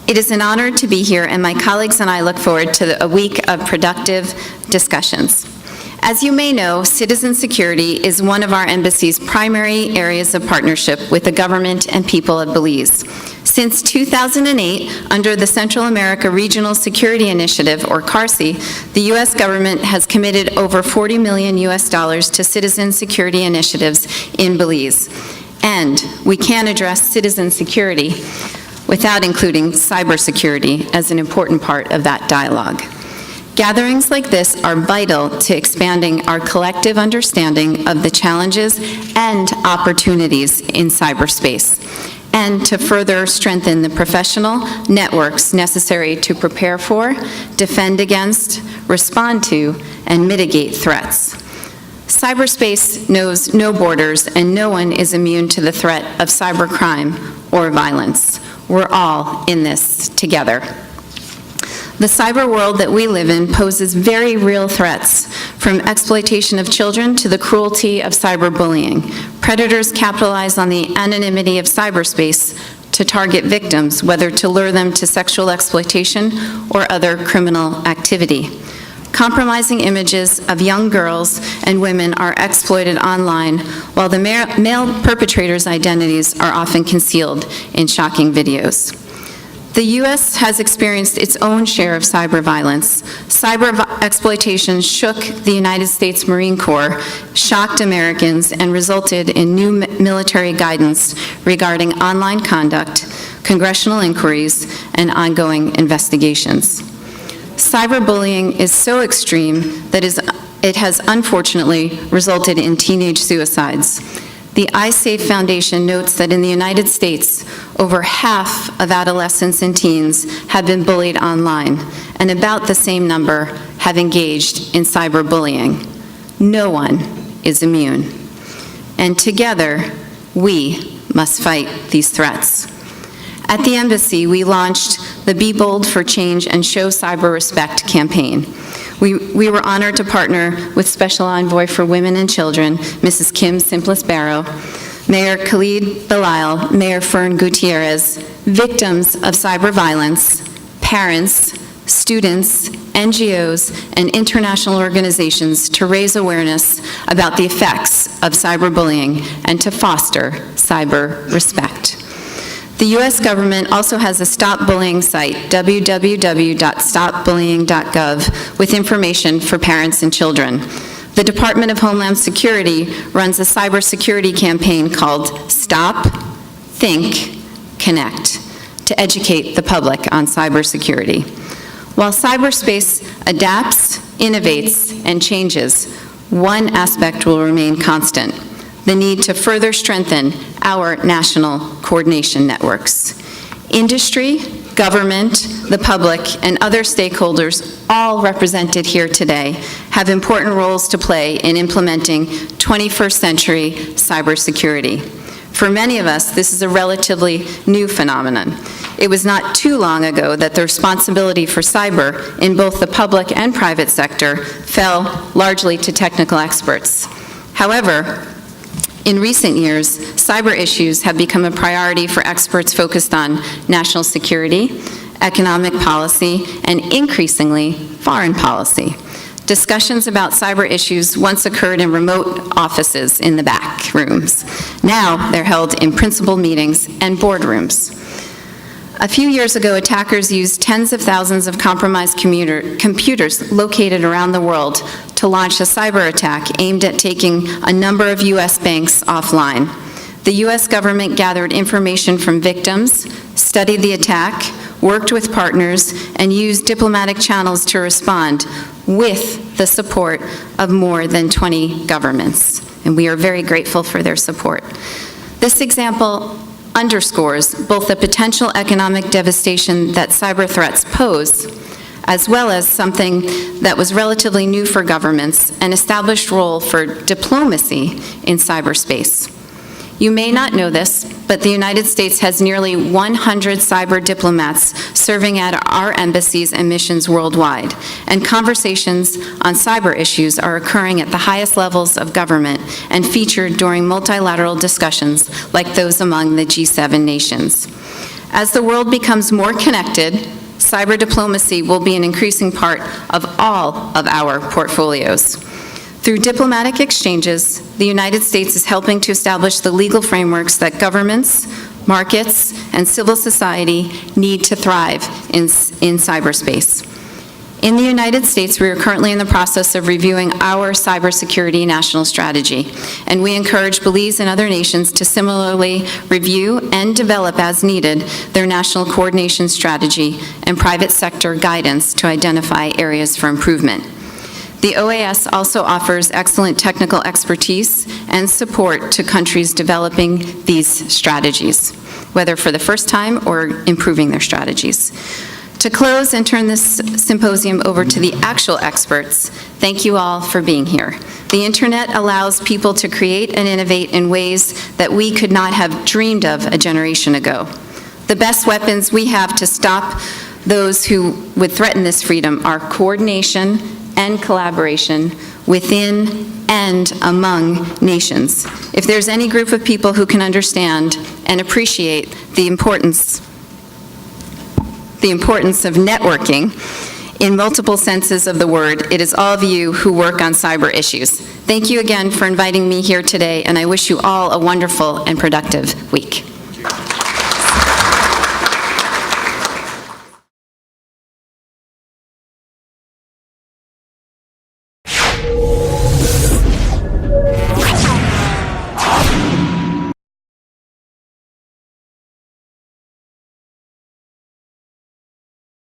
It is an honor to be here, and my colleagues and I look forward to a week of productive discussions. As you may know, citizen security is one of our embassy's primary areas of partnership with the government and people of Belize. Since 2008, under the Central America Regional Security Initiative, or CARSI, the U.S. government has committed over $40 million to citizen security initiatives in Belize. And we can't address citizen security without including cybersecurity as an important part of that dialogue. Gatherings like this are vital to expanding our collective understanding of the challenges and opportunities in cyberspace, and to further strengthen the professional networks necessary to prepare for, defend against, respond to, and mitigate threats. Cyberspace knows no borders, and no one is immune to the threat of cybercrime or violence. We're all in this together. The cyber world that we live in poses very real threats, from exploitation of children to the cruelty of cyberbullying. Predators capitalize on the anonymity of cyberspace to target victims, whether to lure them to sexual exploitation or other criminal activity. Compromising images of young girls and women are exploited online, while the male perpetrators' identities are often concealed in shocking videos. The U.S. has experienced its own share of cyber violence. Cyber exploitation shook the United States Marine Corps, shocked Americans, and resulted in new military guidance regarding online conduct, congressional inquiries, and ongoing investigations. Cyberbullying is so extreme that it has unfortunately resulted in teenage suicides. The iSafe Foundation notes that in the United States, over half of adolescents and teens have been bullied online, and about the same number have engaged in cyberbullying. No one is immune. And together, we must fight these threats. At the Embassy, we launched the Be Bold for Change and Show Cyber Respect campaign. We were honored to partner with Special Envoy for Women and Children, Mrs. Kim Simplis-Barrow, Mayor Khalid Belisle, Mayor Fern Gutierrez, victims of cyber violence, parents, students, NGOs, and international organizations to raise awareness about the effects of cyberbullying and to foster cyber respect. The U.S. government also has a Stop Bullying site, www.stopbullying.gov, with information for parents and children. The Department of Homeland Security runs a cybersecurity campaign called Stop, Think, Connect to educate the public on cybersecurity. While cyberspace adapts, innovates, and changes, one aspect will remain constant: the need to further strengthen our national coordination networks. Industry, government, the public, and other stakeholders, all represented here today, have important roles to play in implementing 21st century cybersecurity. For many of us, this is a relatively new phenomenon. It was not too long ago that the responsibility for cyber in both the public and private sector fell largely to technical experts. However, in recent years, cyber issues have become a priority for experts focused on national security, economic policy, and increasingly, foreign policy. Discussions about cyber issues once occurred in remote offices in the back rooms. Now they're held in principal meetings and boardrooms. A few years ago, attackers used tens of thousands of compromised computers located around the world to launch a cyber attack aimed at taking a number of U.S. banks offline. The U.S. government gathered information from victims, studied the attack, worked with partners, and used diplomatic channels to respond with the support of more than 20 governments. And we are very grateful for their support. This example underscores both the potential economic devastation that cyber threats pose, as well as something that was relatively new for governments, an established role for diplomacy in cyberspace. You may not know this, but the United States has nearly 100 cyber diplomats serving at our embassies and missions worldwide, and conversations on cyber issues are occurring at the highest levels of government and featured during multilateral discussions like those among the G7 nations. As the world becomes more connected, cyber diplomacy will be an increasing part of all of our portfolios. Through diplomatic exchanges, the United States is helping to establish the legal frameworks that governments, markets, and civil society need to thrive in cyberspace. In the United States, we are currently in the process of reviewing our cybersecurity national strategy, and we encourage Belize and other nations to similarly review and develop as needed their national coordination strategy and private sector guidance to identify areas for improvement. The OAS also offers excellent technical expertise and support to countries developing these strategies, whether for the first time or improving their strategies. To close and turn this symposium over to the actual experts, thank you all for being here. The internet allows people to create and innovate in ways that we could not have dreamed of a generation ago. The best weapons we have to stop those who would threaten this freedom are coordination and collaboration within and among nations. If there's any group of people who can understand and appreciate the importance of networking in multiple senses of the word, it is all of you who work on cyber issues. Thank you again for inviting me here today, and I wish you all a wonderful and productive week.